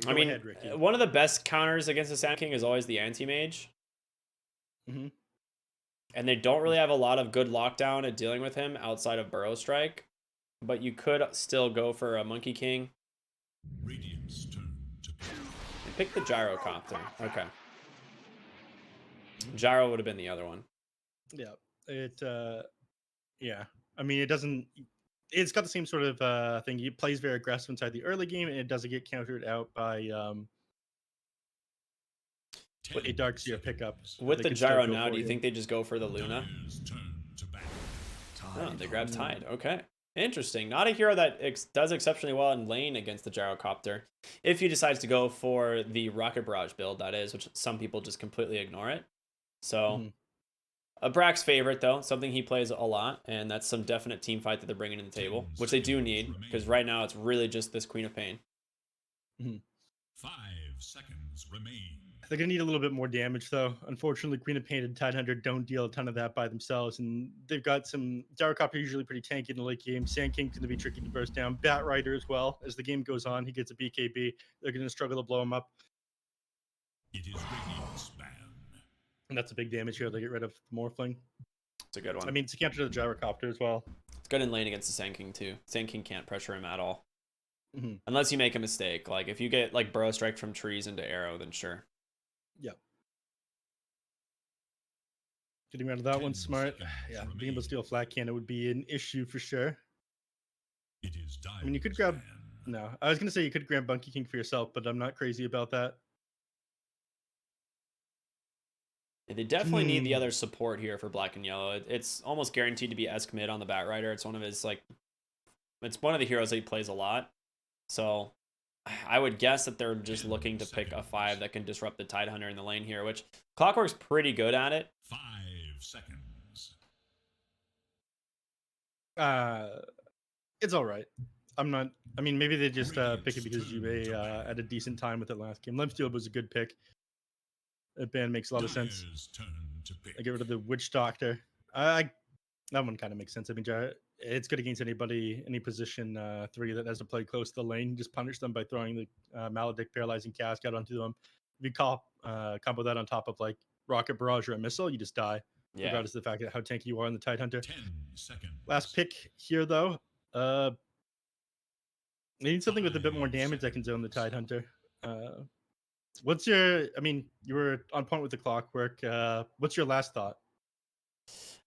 I Go mean, ahead, Ricky. one of the best counters against the Sand King is always the anti-mage. Mm-hmm. And they don't really have a lot of good lockdown at dealing with him outside of Burrow Strike. But you could still go for a Monkey King. Radiant's turn to pick. And pick the Gyrocopter. Okay. Gyro would have been the other one. Yeah. Yeah. I mean, it doesn't. It's got the same sort of thing. It plays very aggressive inside the early game, and it doesn't get countered out by a Dark Seer pickup. With They the could still Gyro go now, for do you you. think they just go for the Luna? Dire's turn to battle. Oh, they grab Tide. Okay. Interesting. Not a hero that does exceptionally well in lane against the Gyrocopter. If he decides to go for the Rocket Barrage build, that is, which some people just completely ignore it. So, a Brax favorite, though. Something he plays a lot, and that's some definite team fight that they're bringing to the table, which they do need, because right now it's really just this Queen of Pain. 5 seconds remain. They're gonna need a little bit more damage, though. Unfortunately, Queen of Pain and Tidehunter don't deal a ton of that by themselves, and they've got some Gyrocopter usually pretty tanky in the late game. Sand King's gonna be tricky to burst down. Bat Rider as well. As the game goes on, he gets a BKB. They're gonna struggle to blow him up, It is Radiant's ban. and that's a big damage here. They get rid of the Morphling. It's a good one. I mean, it's a counter to the Gyrocopter as well. It's good in lane against the Sand King, too. Sand King can't pressure him at all. Mm-hmm. Unless you make a mistake. Like, if you get, like, Burrow Strike from trees into arrow, then sure. Yep. Getting rid of that one smart. Yeah, being able to steal a flat cannon would be an issue for sure. It is I mean, you could grab. No, I was gonna say you could grab Monkey King for yourself, but I'm not crazy about that. They definitely need the other support here for black and yellow. It's almost guaranteed to be Esk mid on the Bat Rider. It's one of his, like, it's one of the heroes that he plays a lot. So I would guess that they're just looking to pick a 5 that can disrupt the Tidehunter in the lane here, which Clockwork's pretty good at it. 5 seconds. It's all right. I'm not. I mean, maybe they just pick it because Juve had a decent time with it last game. Lemsteel was a good pick. That band makes a lot of sense. I get rid of the Witch Doctor. That one kind of makes sense. I mean, it's good against anybody, any position 3 that has to play close to the lane. Just punish them by throwing the Maledict Paralyzing Cask out onto them. If you combo that on top of like Rocket Barrage or a missile, you just die. Yeah. Regardless of the fact that how tanky you are on the Tidehunter. 10 seconds. Last pick here, though. They need something with a bit more damage that can zone the Tidehunter. What's your? I mean, you were on point with the Clockwork. What's your last thought?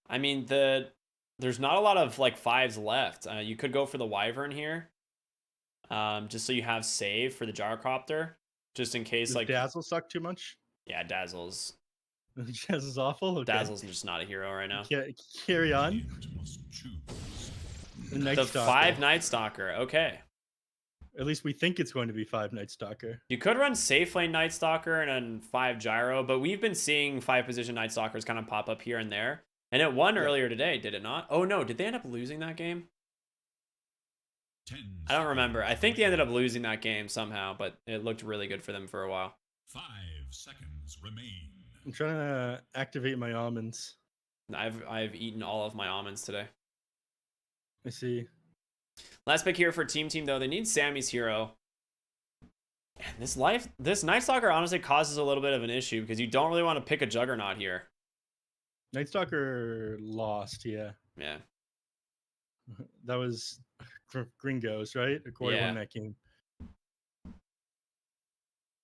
I mean, there's not a lot of like 5s left. You could go for the Wyvern here, just so you have save for the Gyrocopter, just in case. Does like Dazzle suck too much? Yeah, Dazzle's. Dazzle's awful. Okay. Dazzle's just not a hero right now. Carry on. The 5 Night Stalker. Okay. At least we think it's going to be 5 Night Stalker. You could run safe lane Night Stalker and then 5 Gyro, but we've been seeing 5 position Night Stalkers kind of pop up here and there. And it won earlier today, did it not? Oh no, did they end up losing that game? I don't remember. I think they ended up losing that game somehow, but it looked really good for them for a while. 5 seconds remain. I'm trying to activate my almonds. I've eaten all of my almonds today. I see. Last pick here for Team though. They need Sammy's hero. And this Night Stalker honestly causes a little bit of an issue because you don't really want to pick a Juggernaut here. Night Stalker lost, yeah. Yeah. That was Gringos, right? According to that game.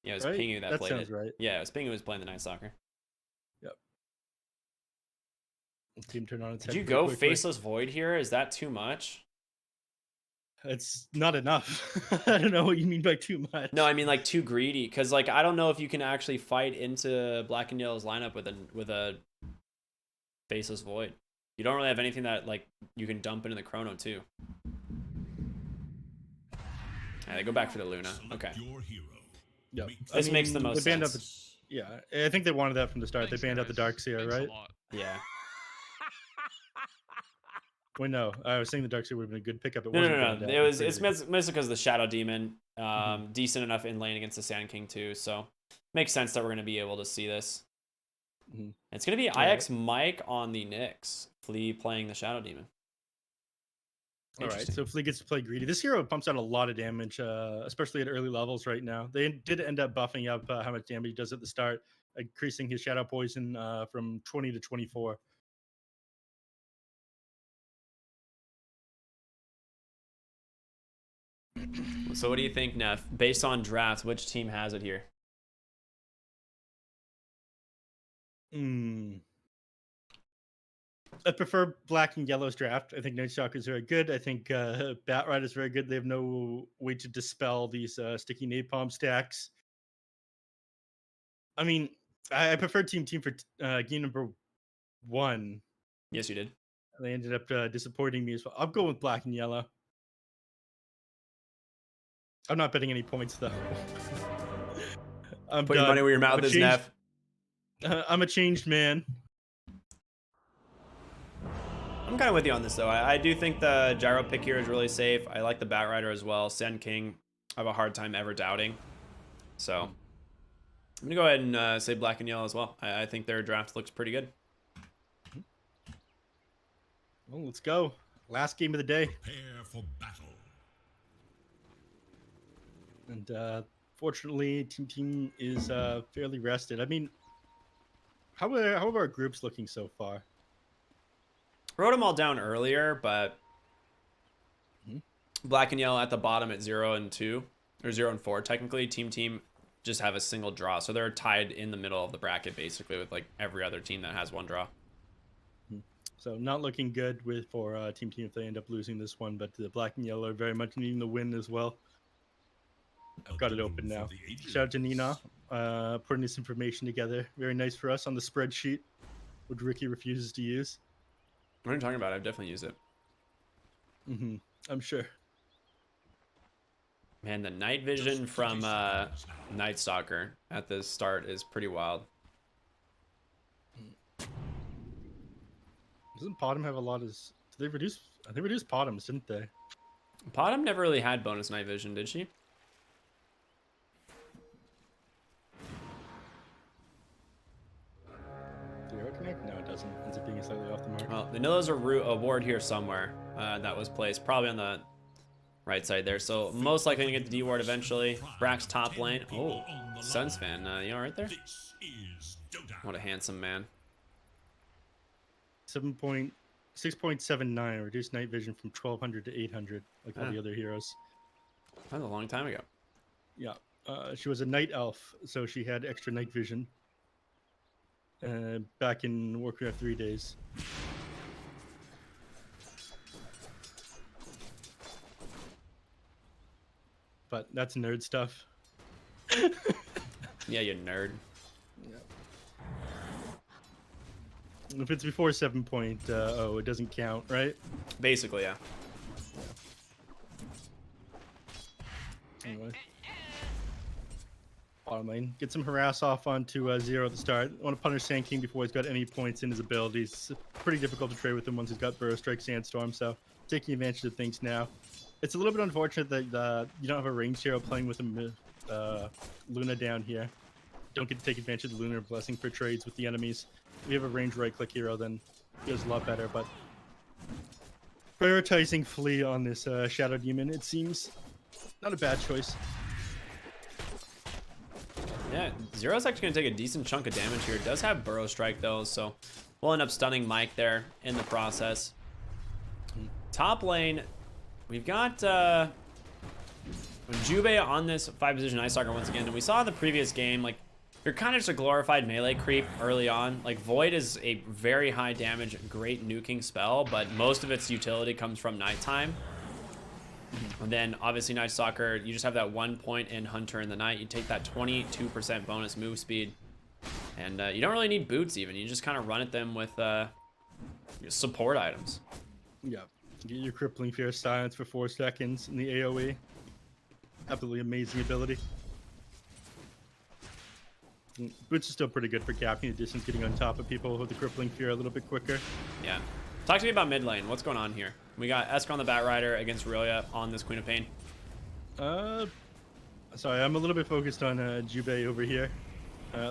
Yeah, it was Pingu that played sounds it. Right. Yeah, it was Pingu who was playing the Night Stalker. Yep. Team turn on its head. Did you go Faceless Void here? Is that too much? It's not enough. I don't know what you mean by too much. No, I mean like too greedy. Because like I don't know if you can actually fight into Black and Yellow's lineup with a Faceless Void. You don't really have anything that like you can dump into the Chrono too. They go back for the Luna. Okay. Yep. This makes the most sense. Yeah, I think they wanted that from the start. They banned out the Dark Seer, right? Yeah. Wait, no. I was saying the Dark Seer would have been a good pickup. No. It's mostly because of the Shadow Demon. Decent enough in lane against the Sand King too. So makes sense that we're going to be able to see this. It's going to be IX Mike on the Nyx. Flea playing the Shadow Demon. All right, Interesting. so Flea gets to play greedy. This hero pumps out a lot of damage, especially at early levels right now. They did end up buffing up how much damage he does at the start, increasing his shadow poison from 20 to 24. So what do you think, Neff? Based on drafts, which team has it here? I prefer black and yellow's draft. I think Night Stalker is very good. I think Bat Ride is very good. They have no way to dispel these sticky napalm stacks. I mean, I prefer Team for game number 1. Yes, you did. They ended up disappointing me as well. I'm going with black and yellow. I'm not betting any points though. I'm Put your done. money where your mouth is, Neff. I'm a changed man. I'm kind of with you on this, though. I do think the gyro pick here is really safe. I like the Bat Rider as well. Sen King, I have a hard time ever doubting. So I'm going to go ahead and say black and yellow as well. I think their draft looks pretty good. Well, let's go. Last game of the day. Prepare for battle. And fortunately, Team is fairly rested. I mean, how are our groups looking so far? Wrote them all down earlier, but Mhm. black and yellow at the bottom at 0 and 2, or 0 and 4. Technically, team just have a single draw. So they're tied in the middle of the bracket, basically, with like every other team that has one draw. So not looking good for Team if they end up losing this one, but the black and yellow are very much needing the win as well. I've got it open now. Shout out to Nina putting this information together. Very nice for us on the spreadsheet, which Ricky refuses to use. What are you talking about? I've definitely used it. I'm sure. Man, the night vision from Night Stalker at the start is pretty wild. Doesn't Potom have a lot of... They reduced Potoms, didn't they? Potom never really had bonus night vision, did she? No, it doesn't. Ends up being slightly off the mark. Well, I know there's a ward here somewhere that was placed, probably on the right side there. So most likely gonna get the D ward eventually. Brax top lane. Oh, Suns fan, you all right there? What a handsome man. 6.79 reduced night vision from 1200 to 800, like all the other heroes. That was a long time ago. Yeah, she was a night elf, so she had extra night vision. Back in Warcraft 3 days. But that's nerd stuff. Yeah, you nerd. Yeah. If it's before 7.0, it doesn't count, right? Basically, yeah. Anyway. Bottom lane. Get some harass off onto 0 at the start. I want to punish Sand King before he's got any points in his abilities. It's pretty difficult to trade with him once he's got Burrow Strike, Sandstorm, so taking advantage of things now. It's a little bit unfortunate that you don't have a ranged hero playing with Luna down here. Don't get to take advantage of the Lunar Blessing for trades with the enemies. If we have a ranged right-click hero, then it goes a lot better, but prioritizing Flea on this Shadow Demon, it seems not a bad choice. Yeah, Zero's actually going to take a decent chunk of damage here. It does have Burrow Strike, though, so we'll end up stunning Mike there in the process. Top lane, we've got Jubei on this 5-position Ice Stalker once again, and we saw in the previous game, like, you're kind of just a glorified melee creep early on. Like, Void is a very high damage, great nuking spell, but most of its utility comes from nighttime. And then obviously Night Stalker, you just have that 1 point in Hunter in the night. You take that 22% bonus move speed, and you don't really need boots even. You just kind of run at them with support items. Yeah, get your Crippling Fear Silence for 4 seconds in the AoE. Absolutely amazing ability. Boots is still pretty good for capping the distance, getting on top of people with the Crippling Fear a little bit quicker. Yeah. Talk to me about mid lane. What's going on here? We got Esker on the Bat Rider against Aurelia on this Queen of Pain. Sorry, I'm a little bit focused on Jubei over here.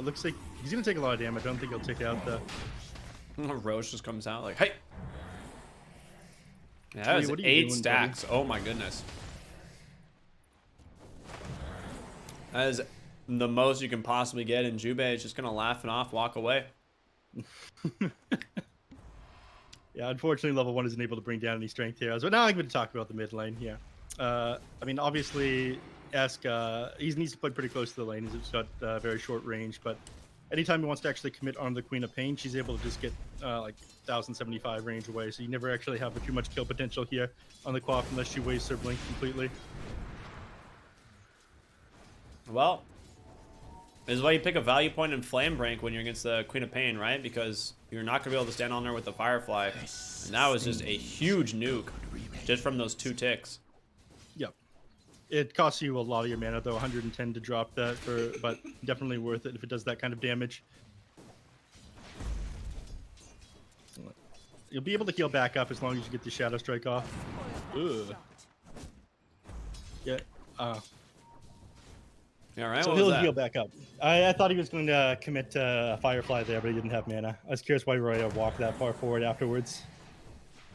Looks like he's gonna take a lot of damage. I don't think he'll take out the... Roche just comes out like, hey! Yeah, that was what are you 8 doing, stacks. Oh my goodness. That is the most you can possibly get, and Jube is just gonna laugh it off, walk away. Yeah, unfortunately, level 1 isn't able to bring down any strength heroes. But now I'm going to talk about the mid lane here. I mean, obviously, Esk, he needs to play pretty close to the lane. He's got very short range, but anytime he wants to actually commit on the Queen of Pain, she's able to just get like 1075 range away. So you never actually have too much kill potential here on the Quaff unless she wastes her blink completely. Well, this is why you pick a value point in Flame Break when you're against the Queen of Pain, right? Because you're not going to be able to stand on there with the Firefly. And that was just a huge nuke just from those 2 ticks. Yep. It costs you a lot of your mana, though, 110 to drop that, but definitely worth it if it does that kind of damage. You'll be able to heal back up as long as you get the Shadow Strike off. Ugh. Yeah. Yeah, right. So What he'll was that? heal back up. I thought he was going to commit Firefly there, but he didn't have mana. I was curious why Roy walked that far forward afterwards.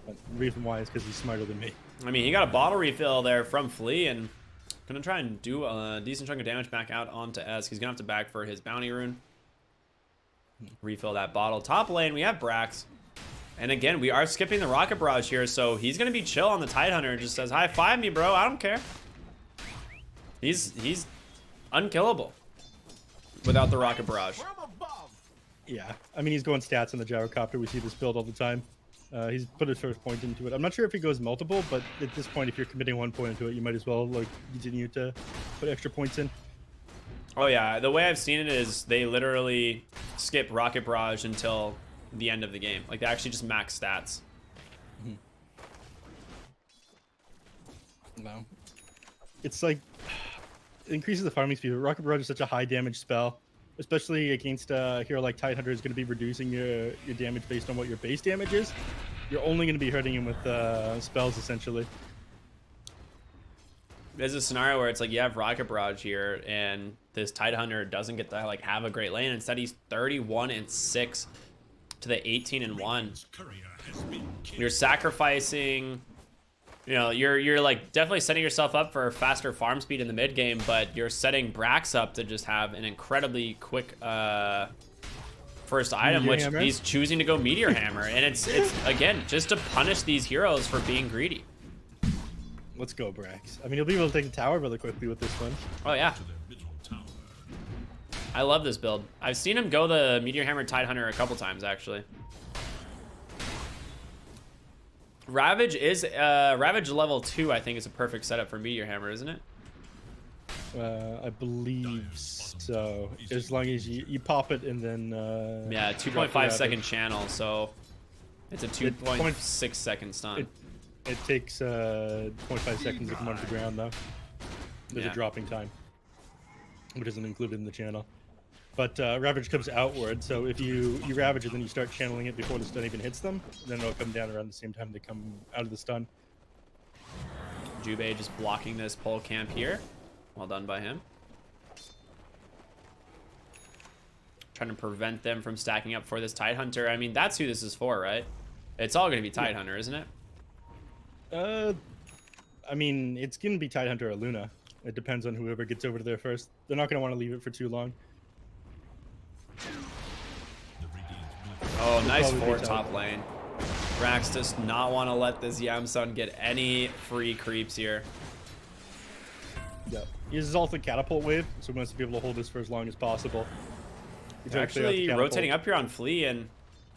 But the reason why is because he's smarter than me. I mean, he got a bottle refill there from Flea, and gonna try and do a decent chunk of damage back out onto Esk. He's gonna have to back for his bounty rune. Refill that bottle. Top lane, we have Brax. And again, we are skipping the Rocket Barrage here, so he's gonna be chill on the Tidehunter. Just says, high five me, bro. I don't care. He's unkillable without the Rocket Barrage. Yeah, I mean, he's going stats on the Gyrocopter. We see this build all the time. He's put his first point into it. I'm not sure if he goes multiple, but at this point, if you're committing 1 point into it, you might as well like continue to put extra points in. Oh yeah, the way I've seen it is they literally skip Rocket Barrage until the end of the game. Like they actually just max stats. No. It's like it increases the farming speed. Rocket Barrage is such a high damage spell, especially against a hero like Tidehunter is going to be reducing your damage based on what your base damage is. You're only going to be hurting him with spells essentially. There's a scenario where it's like you have Rocket Barrage here, and this Tidehunter doesn't get to like have a great lane. Instead, he's 31-6 to the 18-1. You're sacrificing. You know, you're like definitely setting yourself up for faster farm speed in the mid game, but you're setting Brax up to just have an incredibly quick first item, Meteor which Hammer? he's choosing to go Meteor Hammer, and it's again just to punish these heroes for being greedy. Let's go, Brax. I mean, you'll be able to take the tower really quickly with this one. Oh yeah, I love this build. I've seen him go the Meteor Hammer Tidehunter a couple times actually. Ravage is Ravage level 2. I think is a perfect setup for Meteor Hammer, isn't it? I believe so. As long as you pop it and then Yeah, drop the 2.5 second Ravage. channel, so it's a 2.6 second stun. It takes 0.5 seconds to come onto the ground though. There's Yeah. a dropping time, which isn't included in the channel. But Ravage comes outward, so if you Ravage it, then you start channeling it before the stun even hits them, then it'll come down around the same time they come out of the stun. Jube just blocking this pole camp here. Well done by him. Trying to prevent them from stacking up for this Tidehunter. I mean, that's who this is for, right? It's all going to be Tidehunter, isn't it? I mean, it's going to be Tidehunter or Luna. It depends on whoever gets over to there first. They're not going to want to leave it for too long. Oh, nice probably fort be top lane. Rax does not want to let this Yamsun get any free creeps here. Yeah. He uses also Catapult Wave, so he wants to be able to hold this for as long as possible. He's They're actually got the actually catapult. rotating up here on Flea, and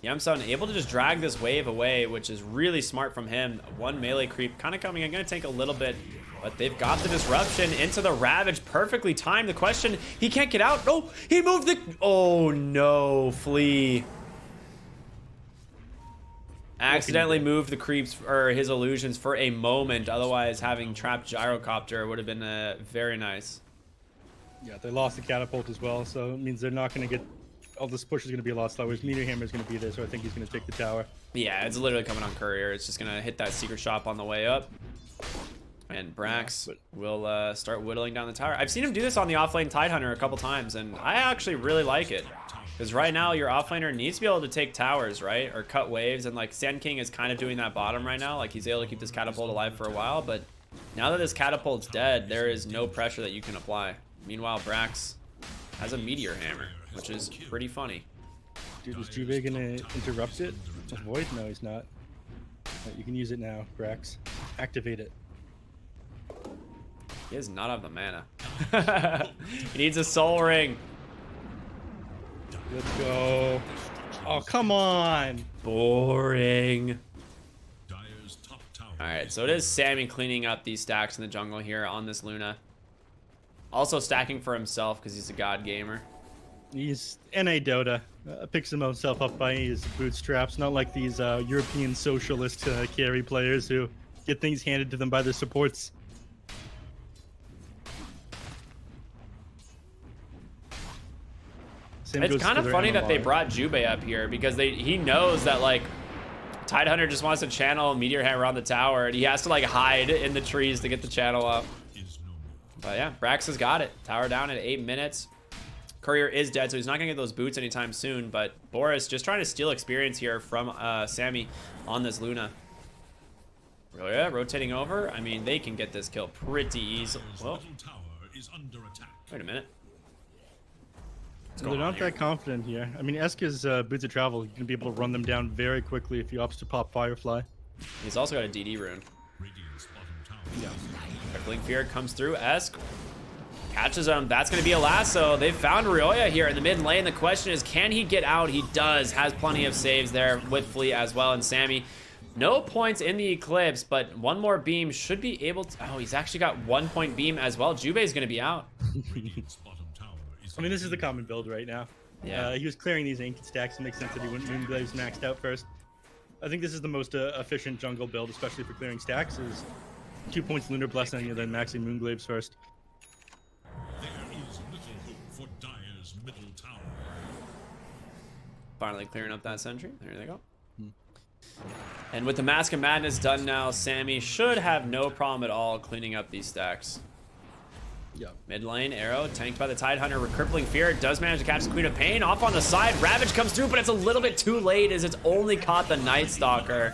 Yamsun able to just drag this wave away, which is really smart from him. One melee creep kind of coming in, going to take a little bit, but they've got the disruption into the Ravage. Perfectly timed. The question, he can't get out. Oh, he moved the... Oh, no, Flea. Accidentally moved the creeps, or his illusions, for a moment. Otherwise, having trapped Gyrocopter would have been very nice. Yeah, they lost the catapult as well, so it means they're not going to get... All this push is going to be a lot slower. His Meteor Hammer is going to be there, so I think he's going to take the tower. Yeah, it's literally coming on Courier. It's just going to hit that secret shop on the way up. And Brax will start whittling down the tower. I've seen him do this on the offlane Tidehunter a couple times, and I actually really like it. Because right now, your offlaner needs to be able to take towers, right? Or cut waves, and like Sand King is kind of doing that bottom right now. Like he's able to keep this catapult alive for a while, but now that this catapult's dead, there is no pressure that you can apply. Meanwhile, Brax has a meteor hammer, which is pretty funny. Dude, is Jubei gonna interrupt it? Avoid? No, he's not. Right, you can use it now, Brax. Activate it. He does not have the mana. He needs a soul ring. Let's go. Oh, come on. Boring. Dire's top tower. Alright, so it is Sammy cleaning up these stacks in the jungle here on this Luna. Also stacking for himself because he's a god gamer. He's NA Dota. Picks himself up by his bootstraps, not like these European socialist carry players who get things handed to them by their supports. Same goes It's kind to of their funny that they MMR. brought Jubei up here because he knows that like Tidehunter just wants to channel Meteor Hammer on the tower and he has to like hide in the trees to get the channel up. Is no more. But yeah, Brax has got it. Tower down at 8 minutes. Courier is dead, so he's not gonna get those boots anytime soon, but Boris just trying to steal experience here from Sammy on this Luna. Really, yeah, rotating over. I mean, they can get this kill pretty easily. Dire's Well, middle tower is under attack. wait a minute. What's They're going on not here? that confident here. I mean, Eska's boots of travel. You're gonna be able to run them down very quickly if he opts to pop Firefly. He's also got a DD rune. Radiant's bottom tower. Crippling Fear comes through. Esk catches him. That's going to be a lasso. They found Ryoya here in the mid lane. The question is, can he get out? He does. Has plenty of saves there with Flea as well. And Sammy, no points in the Eclipse, but one more beam should be able to... Oh, he's actually got 1 point beam as well. Jubei's going to be out. Radiant's bottom tower is I mean, this is the common build right now. Yeah. He was clearing these ancient stacks. It makes sense that he went Moonglaze maxed out first. I think this is the most efficient jungle build, especially for clearing stacks, is 2 points Lunar Blessing and then maxing Moonglaves first. There is little hope for Dire's middle tower. Finally clearing up that sentry. There they go. And with the Mask of Madness done now, Sammy should have no problem at all cleaning up these stacks. Yeah. Mid lane, arrow, tanked by the Tidehunter. Crippling Fear does manage to catch the Queen of Pain. Off on the side, Ravage comes through, but it's a little bit too late as it's only caught the Night Stalker.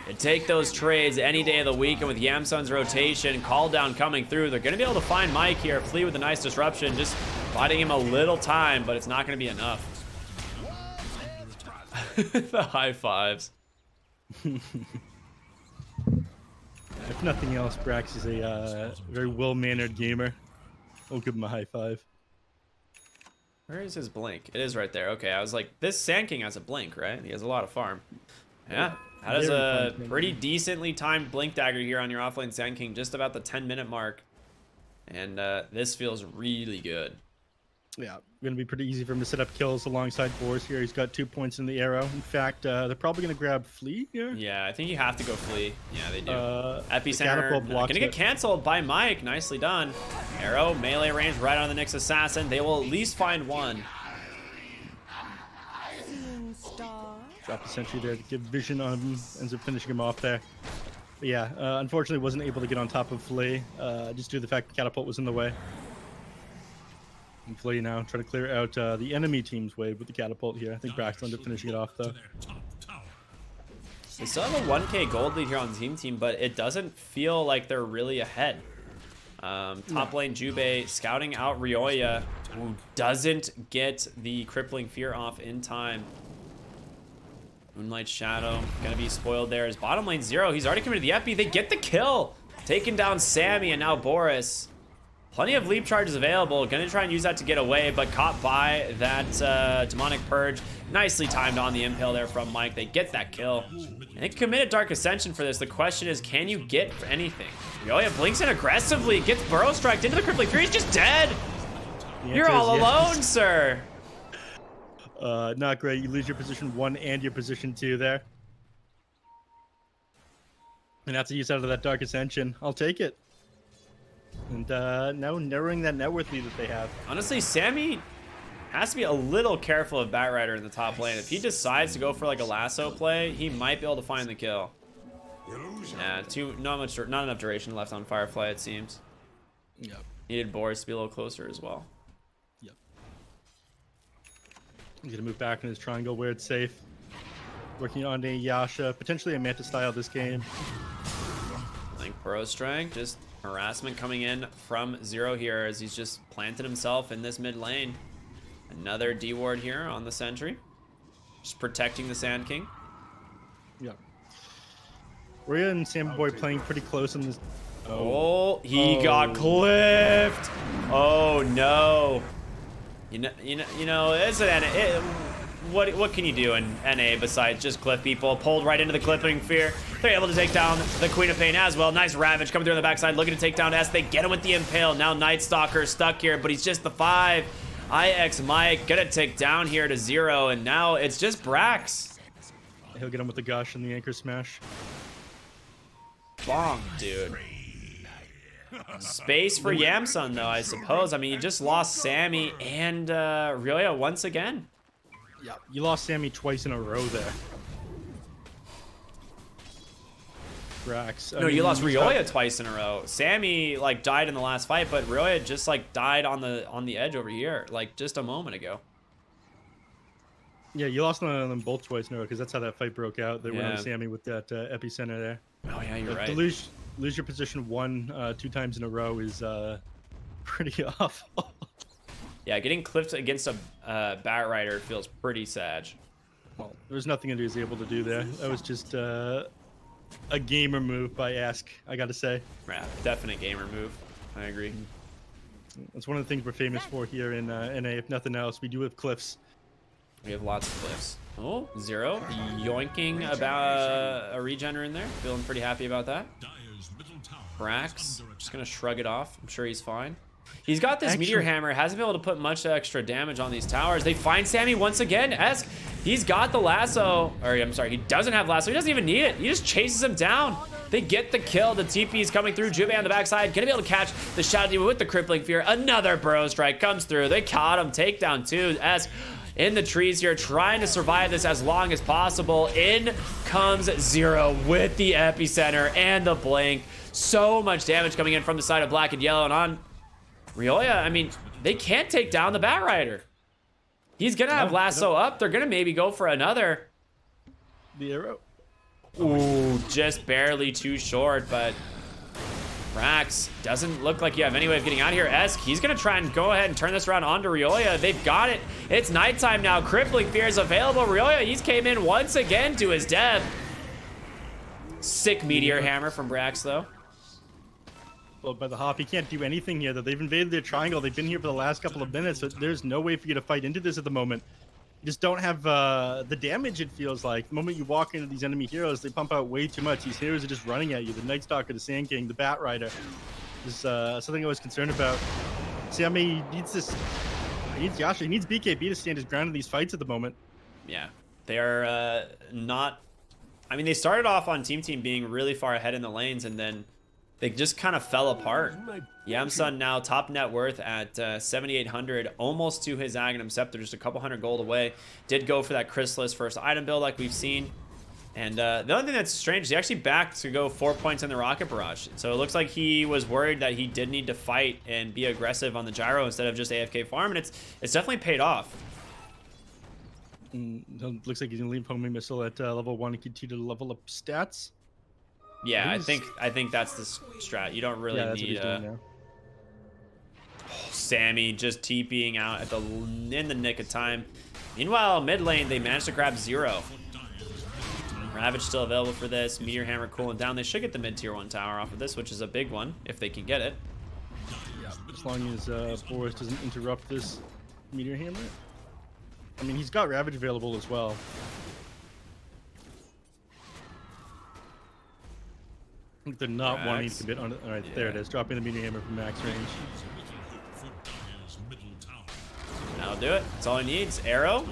They take those trades any day of the week, and with Yamsun's rotation, call down coming through, they're going to be able to find Mike here. Flea with a nice disruption, just biding him a little time, but it's not going to be enough. The high fives. If nothing else, Brax is a very well-mannered gamer. I'll give him a high five. Where is his blink? It is right there. Okay, I was like, this Sand King has a blink, right? He has a lot of farm. Yeah, that is Very a fun. pretty decently timed blink dagger here on your offlane Sand King, just about the 10-minute mark. And this feels really good. Yeah, going to be pretty easy for him to set up kills alongside Boris here. He's got 2 points in the arrow. In fact, they're probably going to grab Flea here. Yeah, I think you have to go Flea. Yeah, they do. The Epicenter catapult blocks gonna get it. canceled by Mike. Nicely done. Arrow, melee range right on the Nyx Assassin. They will at least find one. Drop the sentry there to give vision on him. Ends up finishing him off there. But yeah, unfortunately wasn't able to get on top of Flea. Just due to the fact the catapult was in the way. And Flea now trying to clear out the enemy team's wave with the catapult here. I think Brax ended up finishing it off though. To their top tower. They still have a 1k gold lead here on team, but it doesn't feel like they're really ahead. Top lane Jubei scouting out Ryoya, who doesn't get the Crippling Fear off in time. Moonlight Shadow gonna be spoiled there. His bottom lane 0. He's already committed the epi. They get the kill, taking down Sammy and now Boris. Plenty of leap charges available. Gonna try and use that to get away, but caught by that demonic purge. Nicely timed on the impale there from Mike. They get that kill. And they committed Dark Ascension for this. The question is, can you get anything? Ryoya blinks in aggressively, gets burrow striked into the Crippling Fury. He's just dead. The You're answer is all yes. alone, sir. Not great. You lose your position 1 and your position 2 there. And that's a use out of that Dark Ascension. I'll take it. And now narrowing that net worth lead that they have. Honestly, Sammy has to be a little careful of Batrider in the top lane. If he decides to go for like a lasso play, he might be able to find the kill. Yeah, not enough duration left on Firefly, it seems. Yep. Needed Boris to be a little closer as well. Yep. He's gonna move back in his triangle where it's safe. Working on a Yasha, potentially a Manta style this game. Link Burrow Strike, just harassment coming in from Zero here as he's just planted himself in this mid lane. Another D ward here on the sentry. Just protecting the Sand King. Yeah. Rhea and Sam Boy playing pretty close in this. Oh, he got clipped. Oh no. You know, it's an what can you do in NA besides just clip people? Pulled right into the clipping fear. They're able to take down the Queen of Pain as well. Nice Ravage coming through on the backside, looking to take down S. They get him with the Impale. Now Night Stalker stuck here, but he's just the 5. IX Mike gonna take down here to 0, and now it's just Brax. He'll get him with the Gush and the Anchor Smash. Bonk, dude. Space for Yamsun, though, I suppose. I mean, you just lost Sammy and Ryoya once again. Yeah, you lost Sammy twice in a row there. Brax. No, you lost Ryoya twice in a row. Sammy like died in the last fight, but Ryoya just like died on the edge over here, like just a moment ago. Yeah, you lost them both twice in a row because that's how that fight broke out. They went Yeah. on Sammy with that epicenter there. Oh yeah, you're right. To lose your position 2 times in a row is pretty awful. Yeah, getting clipped against a Bat Rider feels pretty sad. Well, there's nothing that he was able to do there. That was just a gamer move by Ask, I gotta say. Yeah, definite gamer move. I agree. That's one of the things we're famous for here in NA. If nothing else, we do have cliffs. We have lots of cliffs. Oh, Zero yoinking about a regener in there. Feeling pretty happy about that. Dire's middle tower Brax is under just gonna shrug it off. I'm sure he's fine. He's got this Meteor Hammer, hasn't been able to put much extra damage on these towers. They find Sammy once again. Esk, he's got the lasso. Or I'm sorry, he doesn't have lasso. He doesn't even need it. He just chases him down. They get the kill. The TP is coming through. Jubei on the backside. Gonna be able to catch the Shadow Demon with the Crippling Fear. Another Burrow Strike comes through. They caught him. Takedown 2. Esk in the trees here, trying to survive this as long as possible. In comes Zero with the epicenter and the blink. So much damage coming in from the side of Black and Yellow, and on Ryoya, I mean, they can't take down the Bat Rider. He's gonna have lasso up. They're gonna maybe go for another. The arrow. Ooh, just barely too short, but Brax doesn't look like you have any way of getting out of here. Esk, he's gonna try and go ahead and turn this around onto Ryoya. They've got it. It's nighttime now. Crippling Fear is available. Ryoya, he's came in once again to his death. Sick Meteor Hammer from Brax, though. Well, by the hop, he can't do anything here. Though they've invaded their triangle. They've been here for the last couple of minutes. So there's no way for you to fight into this at the moment. You just don't have the damage. It feels like the moment you walk into these enemy heroes, they pump out way too much. These heroes are just running at you. The Night Stalker, the Sand King, the Bat Rider is something I was concerned about. Sammy needs this. He needs Yasha. He needs BKB to stand his ground in these fights at the moment. Yeah, they are not. I mean, they started off on Team being really far ahead in the lanes, and then they just kind of fell apart. Yamsun now top net worth at 7,800, almost to his Aghanim Scepter, just a couple hundred gold away. Did go for that Chrysalis first item build like we've seen. And the other thing that's strange is he actually backed to go 4 points in the Rocket Barrage. So it looks like he was worried that he did need to fight and be aggressive on the Gyro instead of just AFK farm, and it's definitely paid off. Looks like he's gonna leave homing missile at level 1 and continue to level up stats. Yeah, I think that's the strat. You don't really that's need what he's doing now. Sammy just TPing out at in the nick of time. Meanwhile, mid lane, they managed to grab Zero. Ravage still available for this. Meteor Hammer cooling down. They should get the mid tier 1 tower off of this, which is a big one if they can get it. Yeah, as long as Boris doesn't interrupt this Meteor Hammer. I mean, he's got Ravage available as well. I think they're not wanting to commit on it. All right, there it is. Dropping the Meteor Hammer from max range. That'll do it. That's all he needs. Arrow.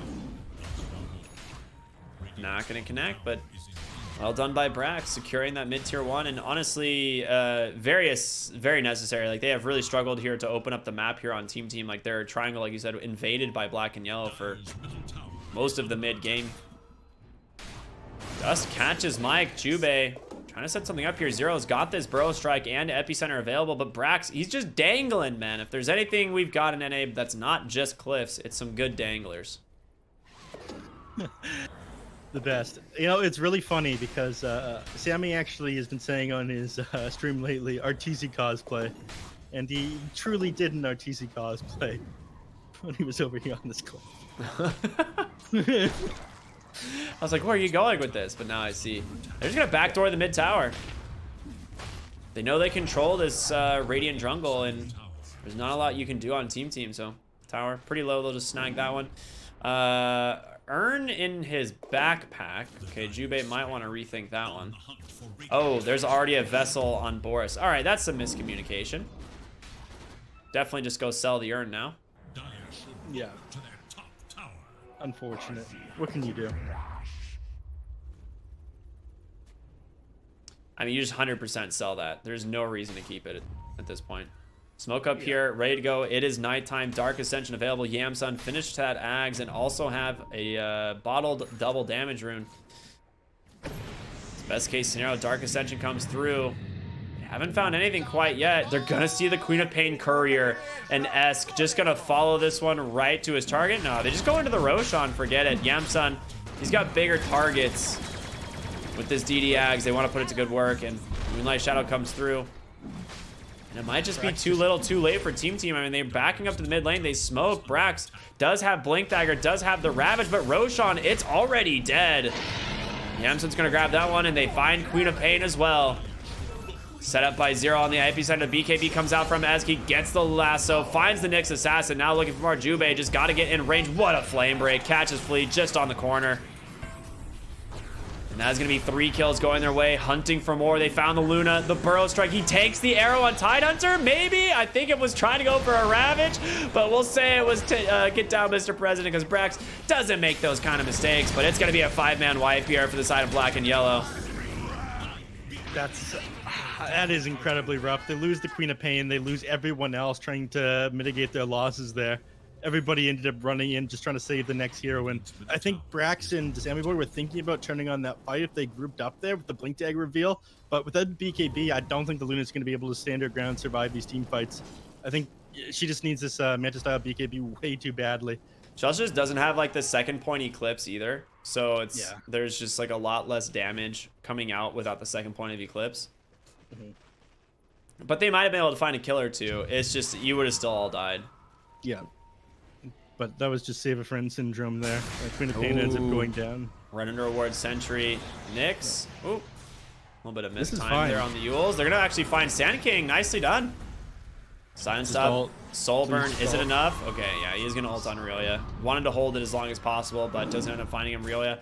Not going to connect, but well done by Brax, securing that mid-tier 1. And honestly, very necessary. Like, they have really struggled here to open up the map here on Team. Like, their triangle, like you said, invaded by Black and Yellow for most of the mid-game. Dust catches Mike. Jubei trying to set something up here. Zero's got this Burrow Strike and Epicenter available, but Brax, he's just dangling, man. If there's anything we've got in NA that's not just cliffs, it's some good danglers. The best. You know, it's really funny because Sammy actually has been saying on his stream lately, RTC cosplay. And he truly did an RTC cosplay when he was over here on this clip. I was like, where are you going with this? But now I see. They're just going to backdoor the mid tower. They know they control this Radiant jungle, and there's not a lot you can do on team. So tower pretty low. They'll just snag that one. Earn in his backpack. Okay, Jubei might want to rethink that one. Oh, there's already a vessel on Boris. All right, that's some miscommunication. Definitely just go sell the urn now. Yeah. Unfortunate. What can you do? I mean, you just 100% sell that. There's no reason to keep it at this point. Smoke up here, ready to go. It is nighttime. Dark Ascension available. Yamsun finished that Ags and also have a bottled double damage rune. Best case scenario, Dark Ascension comes through. They haven't found anything quite yet. They're gonna see the Queen of Pain Courier, and Esk just gonna follow this one right to his target. No, they just go into the Roshan. Forget it. Yamsun, he's got bigger targets with this DD Ags. They want to put it to good work, and Moonlight Shadow comes through. And it might just be too little, too late for Team. I mean, they're backing up to the mid lane. They smoke. Brax does have Blink Dagger, does have the Ravage, but Roshan, it's already dead. Yamsun's gonna grab that one, and they find Queen of Pain as well. Set up by Zero on the IP side. The BKB comes out from Eski, gets the lasso, finds the Nyx Assassin. Now looking for more Jubei, just gotta get in range. What a flame break. Catches Flea just on the corner. And that's going to be 3 kills going their way. Hunting for more. They found the Luna. The Burrow Strike. He takes the arrow on Tidehunter. Maybe. I think it was trying to go for a Ravage. But we'll say it was to get down Mr. President, because Brax doesn't make those kind of mistakes. But it's going to be a 5-man wipe here for the side of black and yellow. That is incredibly rough. They lose the Queen of Pain. They lose everyone else trying to mitigate their losses there. Everybody ended up running in, just trying to save the next hero. And I think Brax and Sammy Boy were thinking about turning on that fight if they grouped up there with the Blink Dagger reveal. But without BKB, I don't think the Luna's going to be able to stand her ground and survive these team fights. I think she just needs this Manta-style BKB way too badly. She also just doesn't have like the second point Eclipse either. So there's just like a lot less damage coming out without the second point of Eclipse. But they might have been able to find a kill or two. It's just, you would have still all died. Yeah. But that was just save a friend syndrome there. Queen of Pain ends up going down. Run under reward Sentry. Nyx. Ooh. A little bit of This is mistime fine. there on the Yules. They're going to actually find Sand King. Nicely done. Silent Stop. Soul Burn. Is it enough? Okay, yeah, he is going to ult on Aurelia. Wanted to hold it as long as possible, but doesn't end up finding him. Aurelia.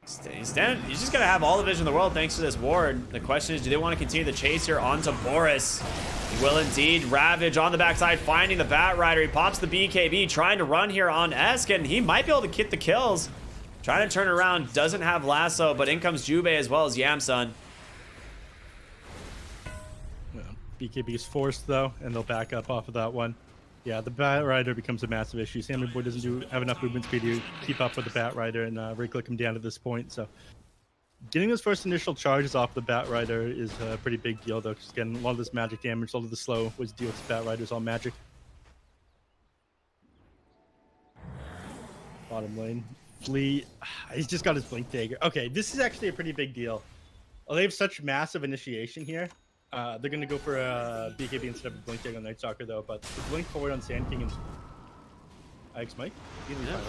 He's just going to have all the vision in the world thanks to this ward. The question is, do they want to continue the chase here onto Boris? He will indeed. Ravage on the backside, finding the Bat Rider. He pops the BKB, trying to run here on Esk, and he might be able to get the kills. Trying to turn around, doesn't have lasso, but in comes Jubei as well as Yamsun. Yeah, BKB is forced though, and they'll back up off of that one. Yeah, the Bat Rider becomes a massive issue. Sammy Boy doesn't have enough movement speed to keep up with the Bat Rider and right-click him down to this point. So getting those first initial charges off the Bat Rider is a pretty big deal, though, because again, a lot of this magic damage, a lot of the slow was deal with the Bat Riders all magic. Bottom lane. Flea, he's just got his Blink Dagger. Okay, this is actually a pretty big deal. Oh, they have such massive initiation here. They're going to go for a BKB instead of a Blink Dagger on Night Stalker, though, but the Blink forward on Sand King and Ike's Mike.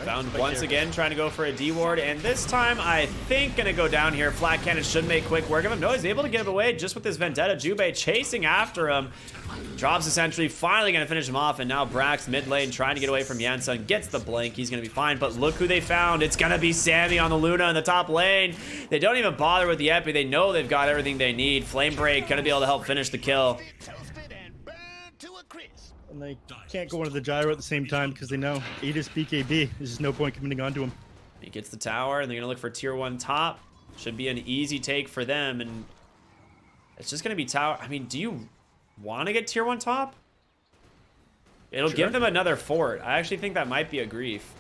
Found once again, trying to go for a D ward, and this time I think gonna go down here. Flat Cannon should make quick work of him. No, he's able to get him away just with his Vendetta. Jubei chasing after him. Drops essentially, finally gonna finish him off, and now Brax mid lane trying to get away from Yamsun. Gets the blink, he's gonna be fine, but look who they found. It's gonna be Sammy on the Luna in the top lane. They don't even bother with the Epi. They know they've got everything they need. Flame Break gonna be able to help finish the kill. And they can't go into the gyro at the same time because they know Aegis BKB. There's just no point committing onto him. He gets the tower, and they're gonna look for tier 1 top. Should be an easy take for them, and it's just gonna be tower. I mean, do you want to get tier 1 top? It'll give them another fort. I actually think that might be a grief.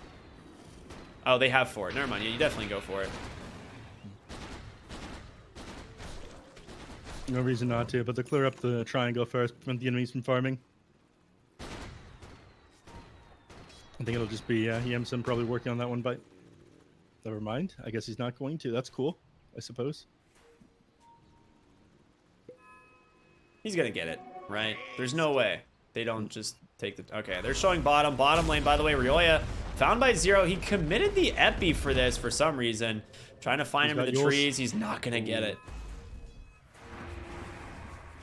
Oh, they have fort. Never mind. Yeah, you definitely go for it. No reason not to, but they'll clear up the triangle first, prevent the enemies from farming. I think it'll just be Yamsun probably working on that one bite. Never mind. I guess he's not going to. That's cool, I suppose. He's gonna get it, right? There's no way they don't just take the... Okay, they're showing bottom lane, by the way. Ryoya found by Zero. He committed the epi for this for some reason. Trying to find him in the trees. He's not gonna get it.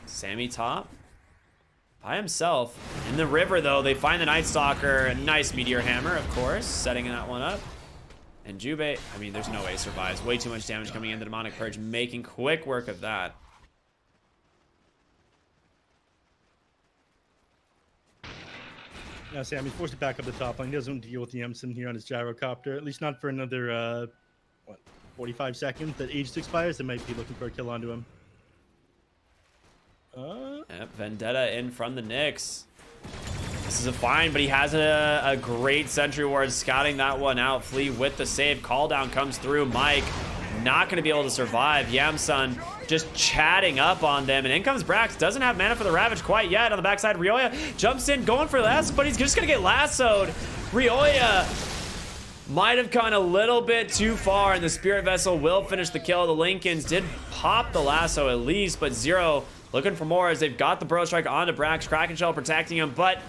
Sammy top by himself in the river, though. They find the Night Stalker. A nice meteor hammer, of course, setting that one up. And Jubei, I mean, there's no way he survives. Way too much damage coming in. The Demonic Purge making quick work of that. Now Sammy's forced to back up the top lane. He doesn't deal with the Yamsen here on his gyrocopter, at least not for another 45 seconds. That age expires. They might be looking for a kill onto him. Yep, Vendetta in from the Nyx. This is a fine, but he has a great sentry ward scouting that one out. Flea with the save. Call down comes through. Mike not going to be able to survive. Yamsun just chatting up on them. And in comes Brax. Doesn't have mana for the Ravage quite yet. On the backside, Ryoya jumps in, going for less, but he's just going to get lassoed. Ryoya might have gone a little bit too far, and the Spirit Vessel will finish the kill. The Lincolns did pop the lasso at least, but Zero looking for more as they've got the Burrow Strike onto Brax. Kraken Shell protecting him, but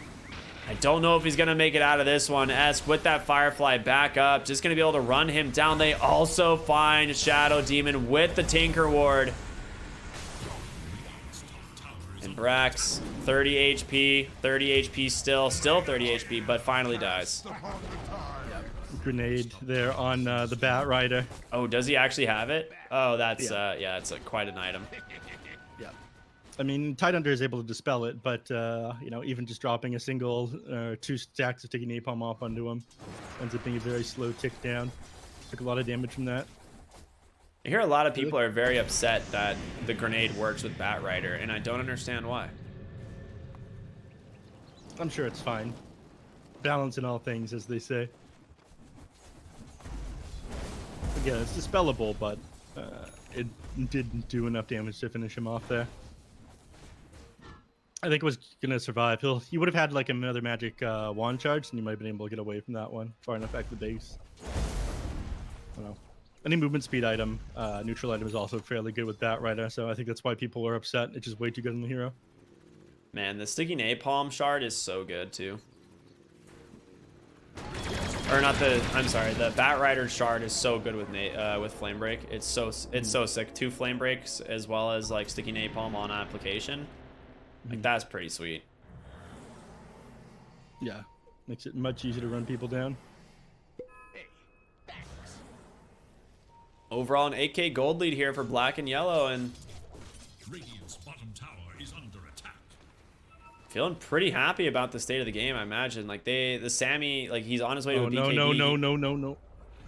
I don't know if he's going to make it out of this one. Esk with that Firefly back up, just going to be able to run him down. They also find Shadow Demon with the Tinker Ward. And Brax, 30 HP still 30 HP, but finally dies. Grenade there on the Bat Rider. Oh, does he actually have it? Oh, that's, yeah, it's quite an item. Yeah. I mean, Tidehunter is able to dispel it, but, you know, even just dropping a single 2 stacks of taking napalm off onto him ends up being a very slow tick down. Took a lot of damage from that. I hear a lot of people are very upset that the grenade works with Bat Rider, and I don't understand why. I'm sure it's fine. Balance in all things, as they say. Yeah, it's dispellable, but it didn't do enough damage to finish him off there. I think it was gonna survive. He would have had like another magic wand charge, and he might have been able to get away from that one far enough back to the base. I don't know. Any movement speed item, neutral item is also fairly good with Bat Rider, so I think that's why people are upset. It's just way too good on the hero. Man, the sticky napalm shard is so good too. Or not the, I'm sorry, the Bat Rider shard is so good with Flame Break. It's so sick. 2 Flame Breaks as well as like sticky napalm on application. Like that's pretty sweet. Yeah, makes it much easier to run people down. Overall, an 8K gold lead here for Black and Yellow, and Radiant's bottom tower is under attack. feeling pretty happy about the state of the game. I imagine like the Sammy, like he's on his way to a BKB. No.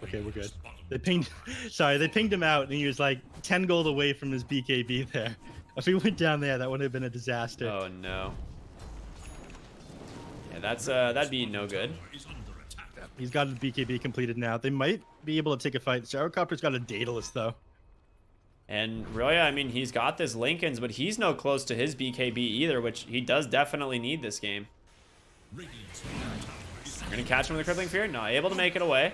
Okay, we're good. They pinged. Sorry, they pinged him out, and he was like 10 gold away from his BKB there. If he went down there, that would have been a disaster. Oh no. Yeah, that's that'd be no good. He's got a BKB completed now. They might be able to take a fight. Gyrocopter's got a Daedalus though. And Ryoya, I mean, he's got this Lincoln's, but he's no close to his BKB either, which he does definitely need this game. Gonna catch him with the Crippling Fear. Not able to make it away.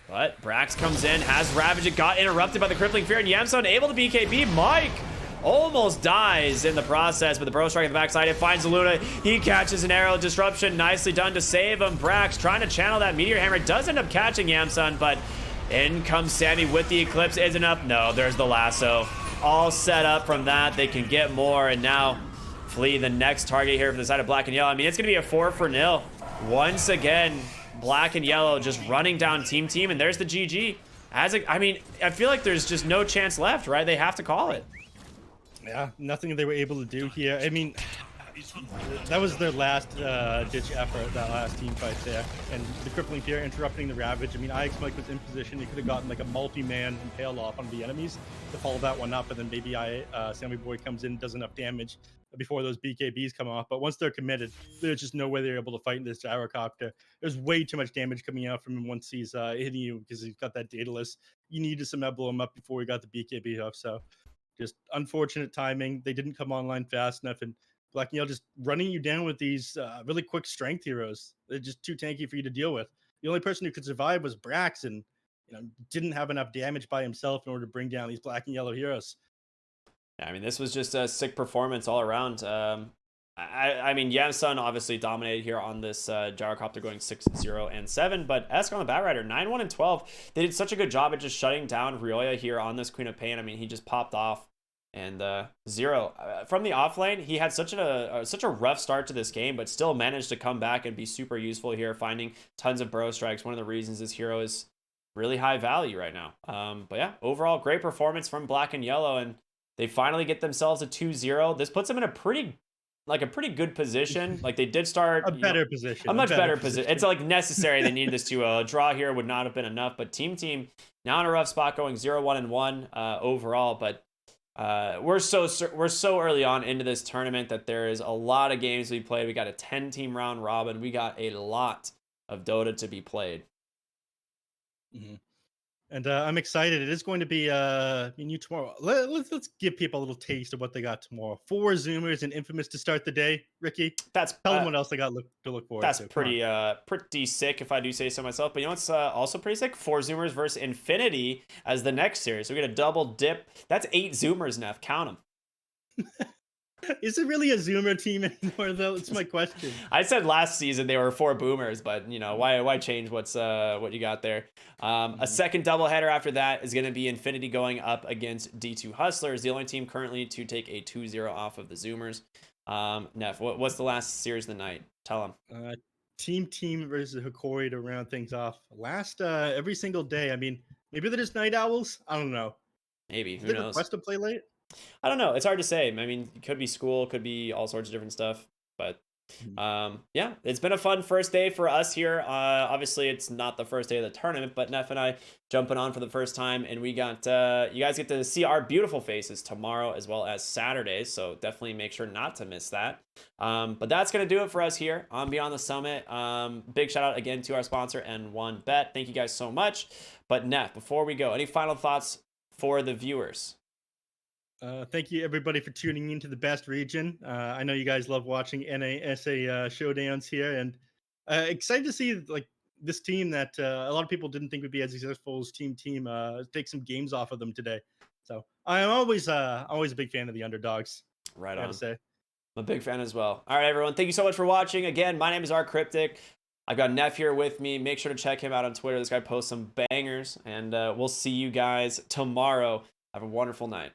But Brax comes in, has Ravage. It got interrupted by the Crippling Fear, and Yamsun able to BKB. Mike almost dies in the process, but the Burrow Strike at the backside, it finds Luna. He catches an arrow. Disruption, nicely done to save him. Brax trying to channel that Meteor Hammer. Does end up catching Yamsun, but in comes Sammy with the Eclipse. Is enough? No, there's the lasso. All set up from that. They can get more, and now Flea, the next target here for the side of Black and Yellow. I mean, it's going to be a 4-0. Once again, Black and Yellow just running down team, and there's the GG. I mean, I feel like there's just no chance left, right? They have to call it. Yeah, nothing they were able to do here. I mean, that was their last ditch effort, that last team fight there. And the Crippling Fear interrupting the Ravage. I mean, IX Mike was in position. He could have gotten like a multi-man impale off on the enemies to follow that one up. And then maybe Sammy Boy comes in, does enough damage before those BKBs come off. But once they're committed, there's just no way they're able to fight in this gyrocopter. There's way too much damage coming out from him once he's hitting you because he's got that Daedalus. You need to somehow blow him up before he got the BKB off. So just unfortunate timing. They didn't come online fast enough, and Black and Yellow just running you down with these really quick strength heroes. They're just too tanky for you to deal with. The only person who could survive was Brax, and didn't have enough damage by himself in order to bring down these black and yellow heroes. Yeah, I mean, this was just a sick performance all around. I mean, Yamsun obviously dominated here on this Gyrocopter going 6-0 and 7, but Esk on the Batrider 9-1 and 12. They did such a good job at just shutting down Ryoya here on this Queen of Pain. I mean, he just popped off and 0 from the offlane. He had such a rough start to this game, but still managed to come back and be super useful here, finding tons of bro strikes. One of the reasons this hero is really high value right now. But yeah, overall great performance from Black and Yellow, and they finally get themselves a 2-0. This puts them in a pretty good position. Like they did start a better position. A much better position. It's like necessary. They needed this 2-0. A draw here would not have been enough, but team now in a rough spot going 0-1 and 1 overall, but we're so early on into this tournament that there is a lot of games we played. We got a 10-team round robin. We got a lot of Dota to be played. Mm-hmm. And I'm excited. It is going to be you tomorrow. Let's give people a little taste of what they got tomorrow. 4 Zoomers and Infamous to start the day. Ricky, tell them what else they got to look forward to. That's pretty sick, if I do say so myself. But you know what's also pretty sick? 4 Zoomers versus Infinity as the next series. So we get a double dip. That's 8 Zoomers, Neff. Count them. Is it really a Zoomer team anymore, though? That's my question. I said last season they were 4 Boomers, but why change what you got there? A second doubleheader after that is going to be Infinity going up against D2 Hustlers, the only team currently to take a 2-0 off of the Zoomers. Neff, what's the last series of the night? Tell them. Team versus Hikori to round things off. Last every single day. I mean, maybe they're just night owls. I don't know. Maybe. Who knows? They request to play late? I don't know. It's hard to say. I mean, it could be school, could be all sorts of different stuff. But yeah, it's been a fun first day for us here. Obviously, it's not the first day of the tournament, but Neff and I jumping on for the first time, and we got you guys get to see our beautiful faces tomorrow as well as Saturday. So definitely make sure not to miss that. But that's gonna do it for us here on Beyond the Summit. Big shout out again to our sponsor N1Bet. Thank you guys so much. But Neff, before we go, any final thoughts for the viewers? Thank you, everybody, for tuning into the best region. I know you guys love watching NASA showdowns here, and excited to see this team that a lot of people didn't think would be as successful as team take some games off of them today. So I'm always a big fan of the underdogs. Right I on. gotta say. I'm a big fan as well. All right, everyone. Thank you so much for watching. Again, my name is rkryptic. I've got Neff here with me. Make sure to check him out on Twitter. This guy posts some bangers, and we'll see you guys tomorrow. Have a wonderful night.